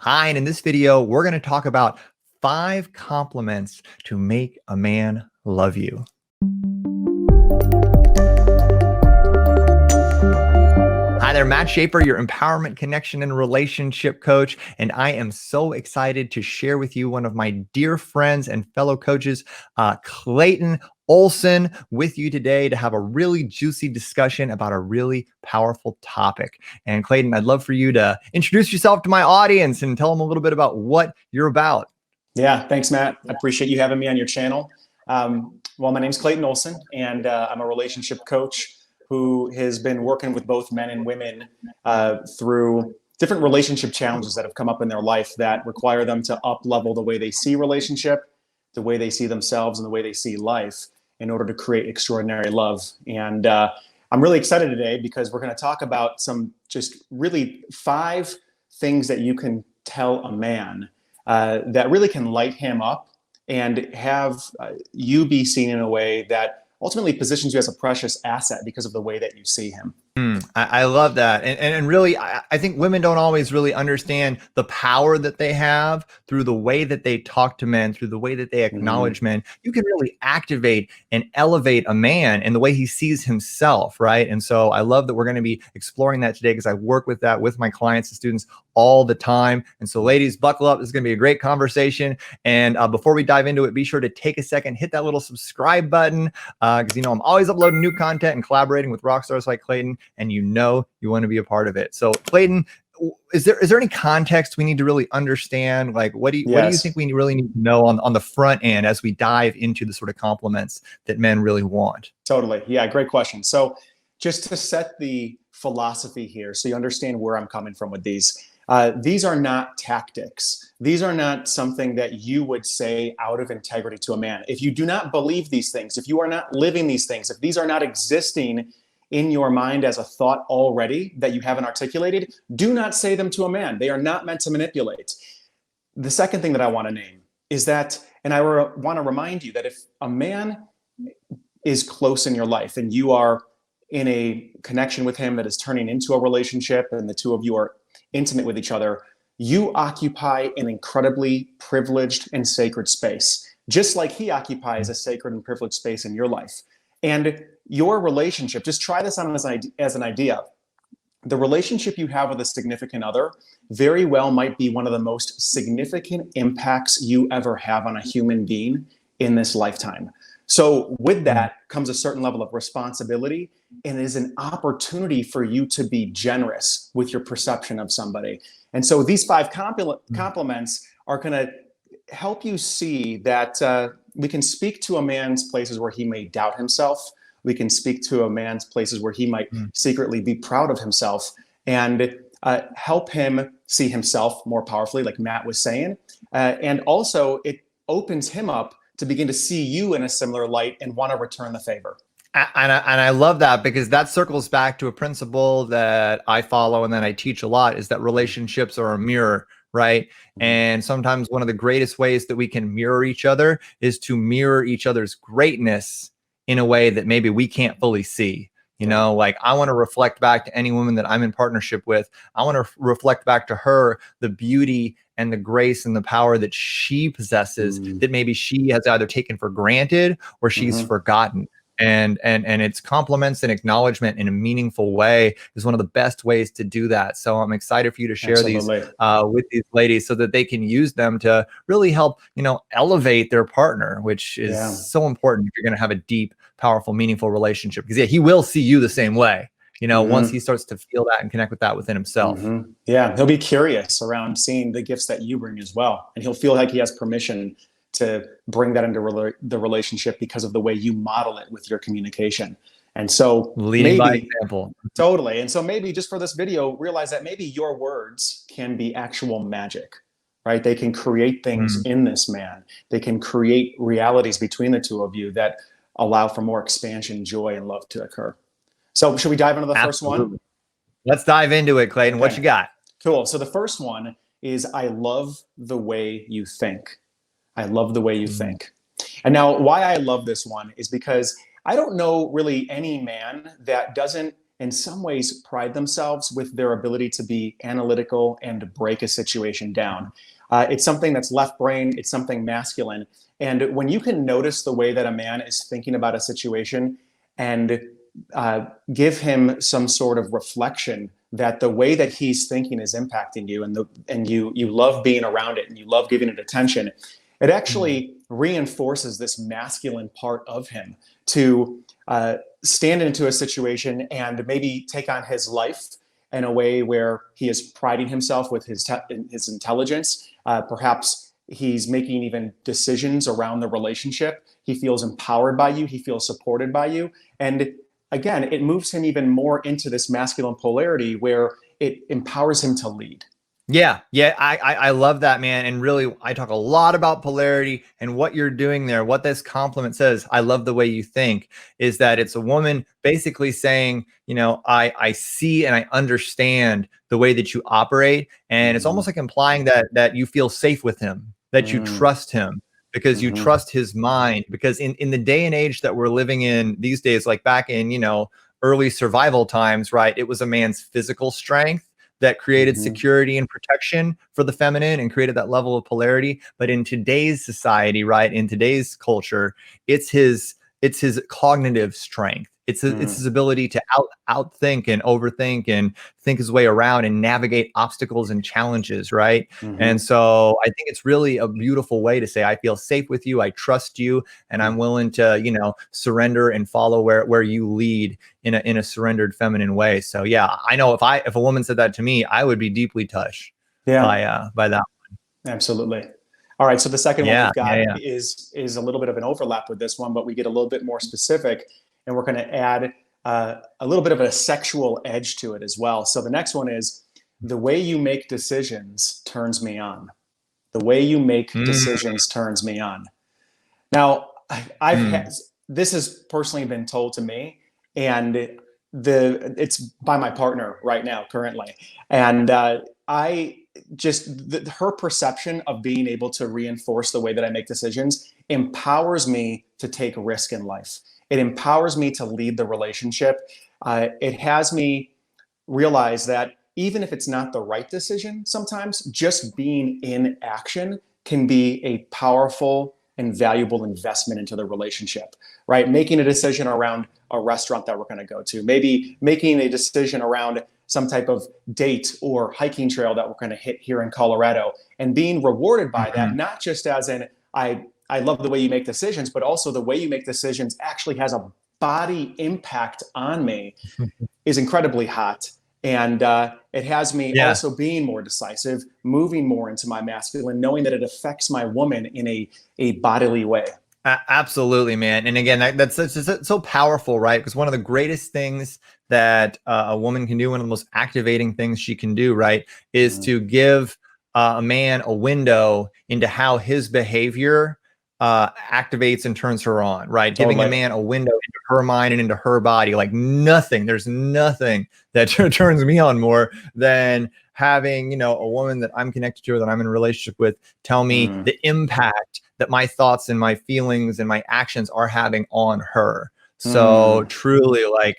Hi, and in this video, we're going to talk about 5 compliments to make a man love you. Hi there, Matt Shaffer, your empowerment, connection, and relationship coach. And I am so excited to share with you one of my dear friends and fellow coaches, Clayton Olson, with you today to have a really juicy discussion about a really powerful topic. And Clayton, I'd love for you to introduce yourself to my audience and tell them a little bit about what you're about. Yeah, thanks, Matt. I appreciate you having me on your channel. Well, my name's Clayton Olson, and I'm a relationship coach who has been working with both men and women through different relationship challenges that have come up in their life that require them to up-level the way they see relationship, the way they see themselves, and the way they see life in order to create extraordinary love. And I'm really excited today because we're going to talk about some just really 5 things that you can tell a man that really can light him up and have you be seen in a way that ultimately positions you as a precious asset because of the way that you see him. I love that. And really, I think women don't always really understand the power that they have through the way that they talk to men, through the way that they acknowledge men. You can really activate and elevate a man in the way he sees himself, right? And so I love that we're going to be exploring that today because I work with that with my clients and students all the time. And so ladies, buckle up. This is going to be a great conversation. And before we dive into it, be sure to take a second, hit that little subscribe button because, I'm always uploading new content and collaborating with rock stars like Clayton, and you want to be a part of it. So Clayton, is there any context we need to really understand? Like, what do you think we really need to know on the front end as we dive into the sort of compliments that men really want? Totally. Yeah, great question. So just to set the philosophy here so you understand where I'm coming from with these are not tactics. These are not something that you would say out of integrity to a man. If you do not believe these things, if you are not living these things, if these are not existing in your mind as a thought already that you haven't articulated, do not say them to a man. They are not meant to manipulate. The second thing that I want to name is that, and I want to remind you that if a man is close in your life and you are in a connection with him that is turning into a relationship and the two of you are intimate with each other, you occupy an incredibly privileged and sacred space, just like he occupies a sacred and privileged space in your life. And your relationship, just try this on as an idea. The relationship you have with a significant other very well might be one of the most significant impacts you ever have on a human being in this lifetime. So with that comes a certain level of responsibility, and it is an opportunity for you to be generous with your perception of somebody. And so these 5 compliments are going to help you see that we can speak to a man's places where he may doubt himself. We can speak to a man's places where he might secretly be proud of himself and help him see himself more powerfully, like Matt was saying. And also it opens him up to begin to see you in a similar light and want to return the favor. And I love that because that circles back to a principle that I follow and that I teach a lot, is that relationships are a mirror, right? And sometimes one of the greatest ways that we can mirror each other is to mirror each other's greatness in a way that maybe we can't fully see. Like I want to reflect back to any woman that I'm in partnership with. I want to reflect back to her the beauty and the grace and the power that she possesses that maybe she has either taken for granted or she's forgotten. And it's compliments and acknowledgement in a meaningful way is one of the best ways to do that. So I'm excited for you to share these with these ladies so that they can use them to really help, elevate their partner, which is so important if you're going to have a deep, powerful, meaningful relationship. Because he will see you the same way, once he starts to feel that and connect with that within himself. Yeah, he'll be curious around seeing the gifts that you bring as well. And he'll feel like he has permission to bring that into the relationship because of the way you model it with your communication. And so leading by example. Totally. And so maybe just for this video, realize that maybe your words can be actual magic, right? They can create things in this man. They can create realities between the two of you that allow for more expansion, joy, and love to occur. So should we dive into the first one? Let's dive into it, Clayton. Okay. What you got? Cool. So the first one is, I love the way you think. I love the way you think. And now why I love this one is because I don't know really any man that doesn't in some ways pride themselves with their ability to be analytical and to break a situation down. It's something that's left brain, it's something masculine. And when you can notice the way that a man is thinking about a situation and give him some sort of reflection that the way that he's thinking is impacting you, and you love being around it and you love giving it attention, it actually reinforces this masculine part of him to stand into a situation and maybe take on his life in a way where he is priding himself with his intelligence. Perhaps he's making even decisions around the relationship. He feels empowered by you. He feels supported by you. And again, it moves him even more into this masculine polarity where it empowers him to lead. Yeah, yeah, I love that, man. And really, I talk a lot about polarity and what you're doing there. What this compliment says, I love the way you think, is that it's a woman basically saying, you know, I see and I understand the way that you operate. And it's almost like implying that you feel safe with him, that you trust him because you trust his mind. Because in the day and age that we're living in these days, like back in, you know, early survival times, right? It was a man's physical strength that created security and protection for the feminine and created that level of polarity. But in today's society, right, in today's culture, it's his cognitive strength. It's his ability to outthink and overthink and think his way around and navigate obstacles and challenges, right? And so I think it's really a beautiful way to say, I feel safe with you, I trust you, and I'm willing to, you know, surrender and follow where you lead in a surrendered feminine way. So yeah, I know if a woman said that to me, I would be deeply touched by that. Absolutely. All right. So the second one we've got is a little bit of an overlap with this one, but we get a little bit more specific, and we're going to add a little bit of a sexual edge to it as well. So the next one is, the way you make decisions turns me on. The way you make decisions turns me on. Now, this has personally been told to me, and it's by my partner right now, currently. And her perception of being able to reinforce the way that I make decisions empowers me to take risk in life. It empowers me to lead the relationship. It has me realize that even if it's not the right decision, sometimes just being in action can be a powerful and valuable investment into the relationship, right? Making a decision around a restaurant that we're going to go to, maybe making a decision around some type of date or hiking trail that we're going to hit here in Colorado, and being rewarded by that, not just as in, I love the way you make decisions, but also the way you make decisions actually has a body impact on me is incredibly hot. And it has me also being more decisive, moving more into my masculine, knowing that it affects my woman in a bodily way. Absolutely, man. And again, that's so powerful, right? Because one of the greatest things that a woman can do, one of the most activating things she can do, right, is to give a man a window into how his behavior activates and turns her on, right? Totally. Giving a man a window into her mind and into her body. Like there's nothing that turns me on more than having, you know, a woman that I'm connected to or that I'm in a relationship with tell me the impact that my thoughts and my feelings and my actions are having on her. So truly, like,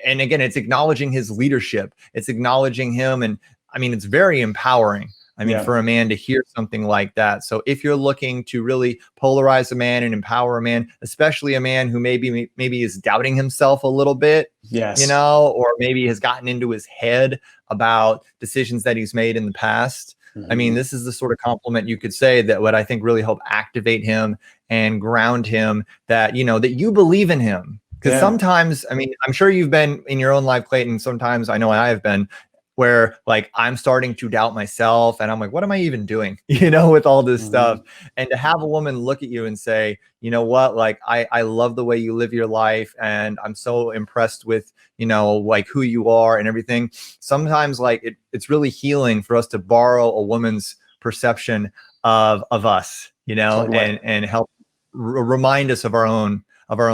and again, it's acknowledging his leadership. It's acknowledging him. And I mean, it's very empowering. I mean, for a man to hear something like that. So if you're looking to really polarize a man and empower a man, especially a man who maybe is doubting himself a little bit, you know, or maybe has gotten into his head about decisions that he's made in the past. I mean, this is the sort of compliment you could say that would, I think, really help activate him and ground him, that, you know, that you believe in him. Because sometimes, I mean, I'm sure you've been in your own life, Clayton. Sometimes I know I have been, where like I'm starting to doubt myself and I'm like, what am I even doing, you know, with all this stuff? And to have a woman look at you and say, you know what, like, I love the way you live your life and I'm so impressed with, you know, like who you are and everything. Sometimes like it's really healing for us to borrow a woman's perception of us, you know, and help remind us of our own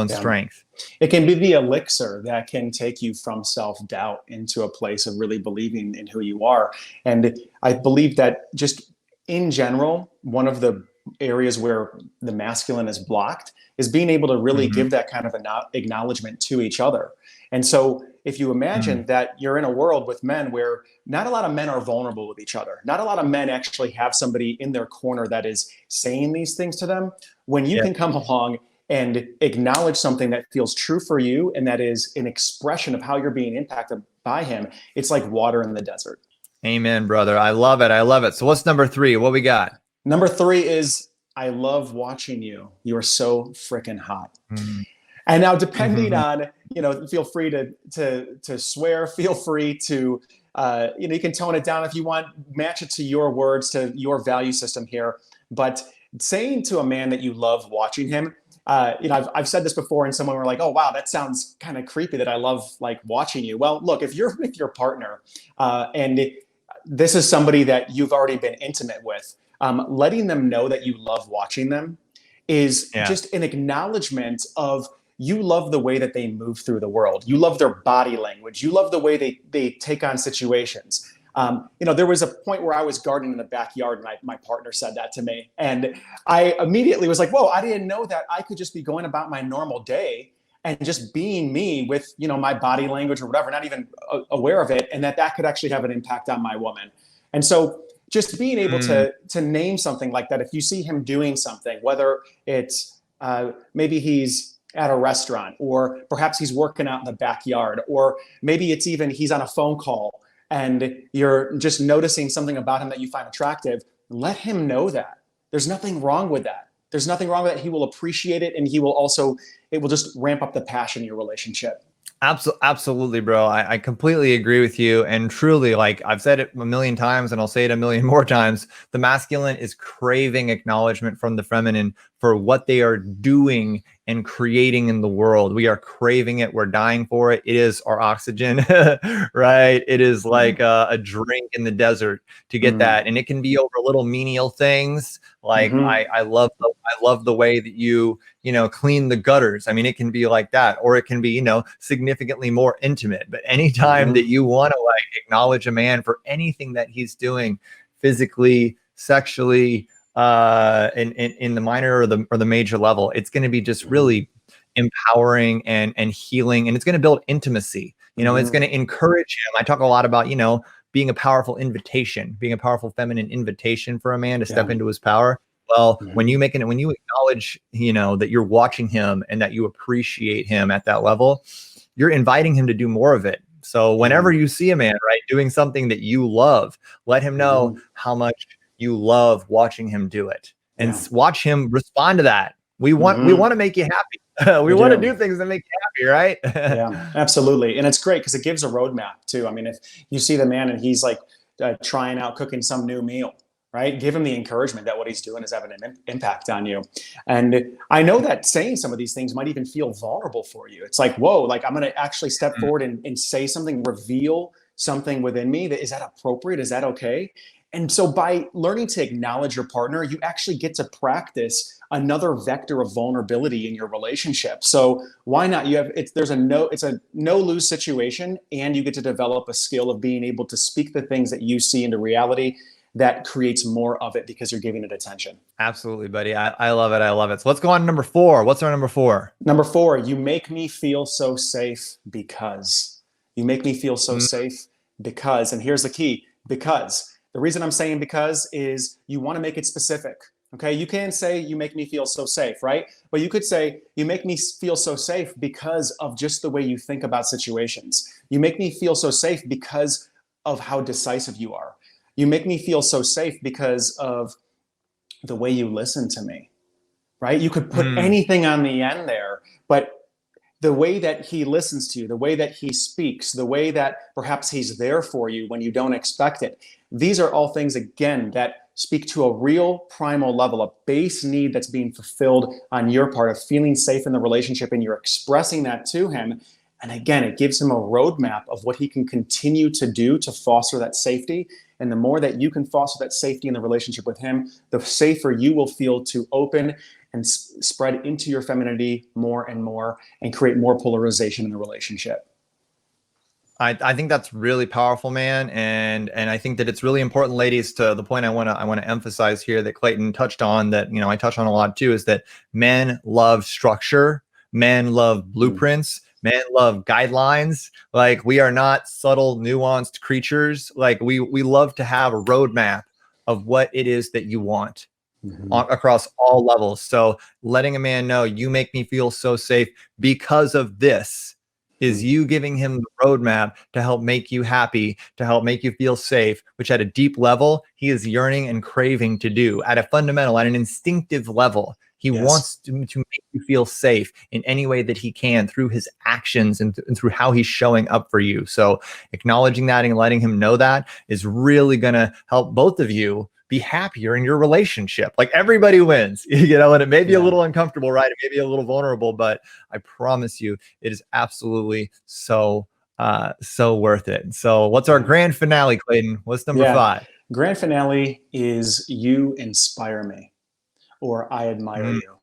strength. It can be the elixir that can take you from self-doubt into a place of really believing in who you are. And I believe that just in general, one of the areas where the masculine is blocked is being able to really Mhm. give that kind of acknowledgement to each other. And so if you imagine Mm. that you're in a world with men where not a lot of men are vulnerable with each other, not a lot of men actually have somebody in their corner that is saying these things to them, when you Yeah. can come along and acknowledge something that feels true for you and that is an expression of how you're being impacted by him, it's like water in the desert. Amen, brother. I love it. I love it. So what's number 3? What we got? Number 3 is I love watching you. You are so freaking hot. Mm. And now, depending on, feel free to swear. Feel free to, you can tone it down if you want. Match it to your words, to your value system here. But saying to a man that you love watching him, I've said this before, and someone were like, "Oh, wow, that sounds kind of creepy. That I love like watching you." Well, look, if you're with your partner, and this is somebody that you've already been intimate with, letting them know that you love watching them is Yeah. just an acknowledgement of you love the way that they move through the world. You love their body language. You love the way they take on situations. There was a point where I was gardening in the backyard, and my partner said that to me. And I immediately was like, whoa, I didn't know that I could just be going about my normal day and just being me with, my body language or whatever, not even aware of it. And that could actually have an impact on my woman. And so just being able Mm. to name something like that, if you see him doing something, whether it's maybe he's at a restaurant, or perhaps he's working out in the backyard, or maybe it's even he's on a phone call and you're just noticing something about him that you find attractive, let him know that. There's nothing wrong with that. There's nothing wrong with that. He will appreciate it, and it will just ramp up the passion in your relationship. Absolutely, bro. I completely agree with you. And truly, like I've said it a million times and I'll say it a million more times, the masculine is craving acknowledgement from the feminine for what they are doing and creating in the world. We are craving it. We're dying for it. It is our oxygen, right? It is like a drink in the desert to get Mm. that. And it can be over little menial things. Like Mm-hmm. I love the way that you clean the gutters. I mean, it can be like that, or it can be, significantly more intimate. But anytime Mm-hmm. that you want to like acknowledge a man for anything that he's doing physically, sexually, in the minor or the major level, it's going to be just really empowering and healing, and it's going to build intimacy. It's going to encourage him. I talk a lot about, being a powerful invitation, being a powerful feminine invitation for a man to step Yeah. into his power. Well, when Mm-hmm. you acknowledge, that you're watching him and that you appreciate him at that level, you're inviting him to do more of it. So Yeah. whenever you see a man, right, doing something that you love, let him know Mm-hmm. how much you love watching him do it, and Yeah. watch him respond to that. We Mm-hmm. want to make you happy. We We want to do. do things that make you happy, right? Yeah, absolutely. And it's great because it gives a roadmap too. I mean, if you see the man and he's like trying out cooking some new meal, right? Give him the encouragement that what he's doing is having an impact on you. And I know that saying some of these things might even feel vulnerable for you. It's like, whoa, like I'm going to actually step forward and say something, reveal something within me. Is that appropriate? Is that okay? And so by learning to acknowledge your partner, you actually get to practice another vector of vulnerability in your relationship. So why not? It's a no lose situation, and you get to develop a skill of being able to speak the things that you see into reality that creates more of it because you're giving it attention. Absolutely, buddy. I love it. I love it. So let's go on to number 4. What's our number 4? Number 4, you make me feel so safe because. You make me feel so Mm. safe because, and here's the key, because. The reason I'm saying because is you want to make it specific. Okay, you can say you make me feel so safe, right? But you could say you make me feel so safe because of just the way you think about situations. You make me feel so safe because of how decisive you are. You make me feel so safe because of the way you listen to me, right? You could put Mm. anything on the end there, but the way that he listens to you, the way that he speaks, the way that perhaps he's there for you when you don't expect it. These are all things, again, that speak to a real primal level, a base need that's being fulfilled on your part of feeling safe in the relationship, and you're expressing that to him. And again, it gives him a roadmap of what he can continue to do to foster that safety. And the more that you can foster that safety in the relationship with him, the safer you will feel to open and spread into your femininity more and more and create more polarization in the relationship. I think that's really powerful, man, and I think that it's really important, ladies, to the point I want to emphasize here that Clayton touched on, that I touch on a lot too, is that men love structure, men love Mm, blueprints, men love guidelines. Like, we are not subtle, nuanced creatures. Like, we love to have a roadmap of what it is that you want mhm. across all levels. So letting a man know, you make me feel so safe because of this, is Mm, you giving him the roadmap to help make you happy, to help make you feel safe, which at a deep level, he is yearning and craving to do. At a fundamental, at an instinctive level, he yes. wants to make you feel safe in any way that he can, through his actions and through how he's showing up for you. So acknowledging that and letting him know that is really going to help both of you be happier in your relationship. Like, everybody wins, and it may be a Yeah. little uncomfortable, right? It may be a little vulnerable, but I promise you, it is absolutely so worth it. So what's our Yeah. grand finale, Clayton? What's number Yeah. 5? Grand finale is "You inspire me," or "I admire Mm, you."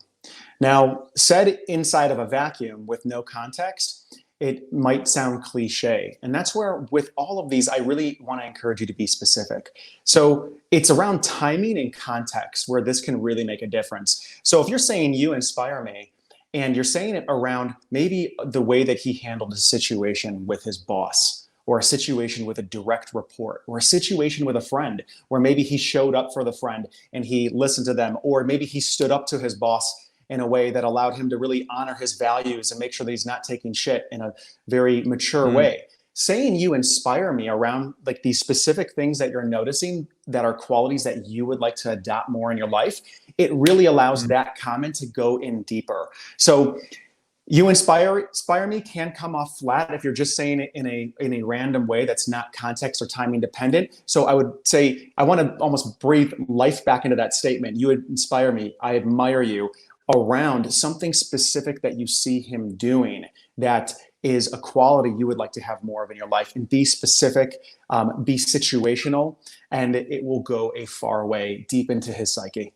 Now, said inside of a vacuum with no context, it might sound cliche. And that's where, with all of these, I really want to encourage you to be specific. So it's around timing and context where this can really make a difference. So if you're saying "you inspire me," and you're saying it around maybe the way that he handled a situation with his boss, or a situation with a direct report, or a situation with a friend where maybe he showed up for the friend and he listened to them, or maybe he stood up to his boss in a way that allowed him to really honor his values and make sure that he's not taking shit in a very mature mm, way. Saying "you inspire me" around like these specific things that you're noticing that are qualities that you would like to adopt more in your life, it really allows mm, that comment to go in deeper. So "you inspire me" can come off flat if you're just saying it in a random way that's not context or timing dependent. So I would say, I want to almost breathe life back into that statement. "You inspire me," "I admire you," around something specific that you see him doing that is a quality you would like to have more of in your life. And be specific, be situational, and it will go a far way deep into his psyche.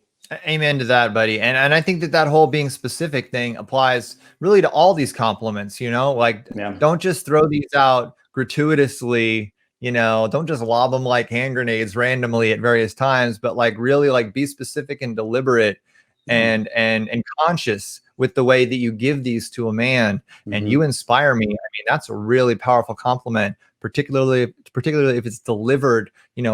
Amen to that, buddy. And I think that that whole being specific thing applies really to all these compliments, like, Yeah. don't just throw these out gratuitously, don't just lob them like hand grenades randomly at various times, but like, really, like, be specific and deliberate Yeah. and conscious with the way that you give these to a man. And Mm-hmm. "you inspire me," I mean, that's a really powerful compliment, particularly if it's delivered,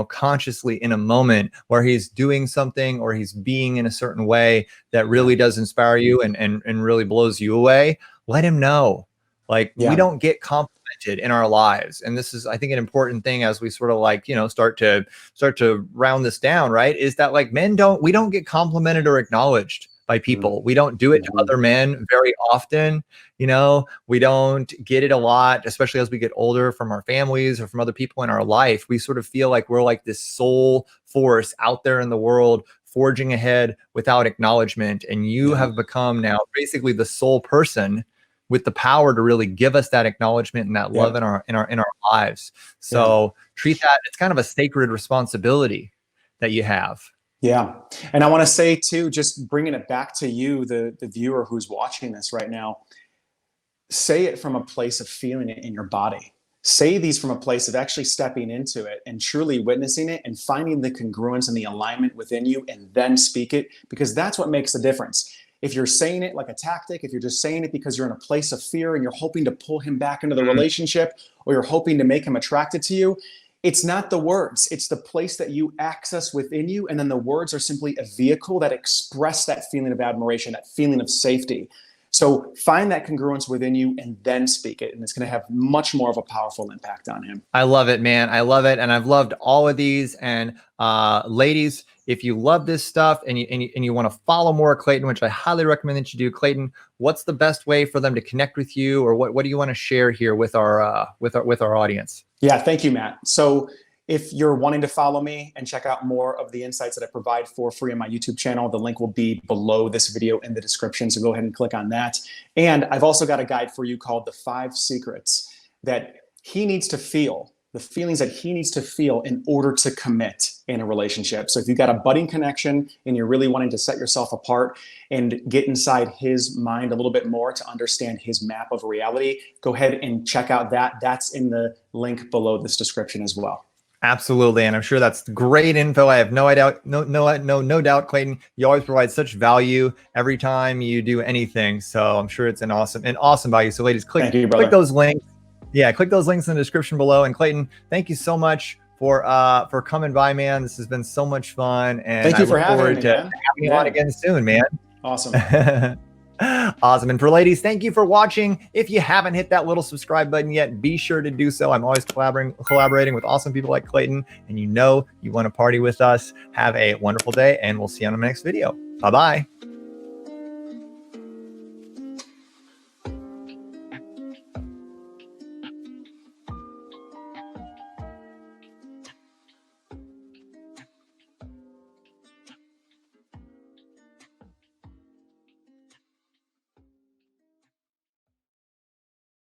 consciously, in a moment where he's doing something or he's being in a certain way that Yeah. really does inspire you and really blows you away. Let him know. Like, we Yeah. don't get complimented in our lives. And this is, I think, an important thing as we sort of, like, start to round this down, right? Is that, like, we don't get complimented or acknowledged by people. We don't do it to Mm-hmm. other men very often. We don't get it a lot, especially as we get older, from our families or from other people in our life. We sort of feel like we're like this sole force out there in the world, forging ahead without acknowledgement. And you Yeah. have become now basically the sole person with the power to really give us that acknowledgement and that love Yep. in our lives. Yeah. So treat that, it's kind of a sacred responsibility that you have. Yeah. And I want to say too, just bringing it back to you, the viewer who's watching this right now, say it from a place of feeling it in your body. Say these from a place of actually stepping into it and truly witnessing it and finding the congruence and the alignment within you, and then speak it, because that's what makes the difference. If you're saying it like a tactic, if you're just saying it because you're in a place of fear and you're hoping to pull him back into the Mm, relationship, or you're hoping to make him attracted to you, it's not the words, it's the place that you access within you. And then the words are simply a vehicle that express that feeling of admiration, that feeling of safety. So find that congruence within you and then speak it. And it's going to have much more of a powerful impact on him. I love it, man. I love it. And I've loved all of these. And ladies, if you love this stuff and you want to follow more Clayton, which I highly recommend that you do, Clayton, what's the best way for them to connect with you, or what do you want to share here with our audience? Yeah, thank you, Matt. So if you're wanting to follow me and check out more of the insights that I provide for free on my YouTube channel, the link will be below this video in the description. So go ahead and click on that. And I've also got a guide for you called "The 5 Secrets That He Needs to Feel the feelings that he needs to feel in order to commit in a relationship. So if you've got a budding connection and you're really wanting to set yourself apart and get inside his mind a little bit more to understand his map of reality, go ahead and check out that. That's in the link below this description as well. Absolutely, and I'm sure that's great info. I have no doubt, no doubt, Clayton. You always provide such value every time you do anything. So I'm sure it's an awesome value. So ladies, click those links. Yeah, click those links in the description below. And Clayton, thank you so much for coming by, man. This has been so much fun, and thank you for having me, having you on again soon, man. Awesome. Awesome. And for ladies, thank you for watching. If you haven't hit that little subscribe button yet, be sure to do so. I'm always collaborating with awesome people like Clayton, and you want to party with us. Have a wonderful day, and we'll see you on the next video. Bye-bye.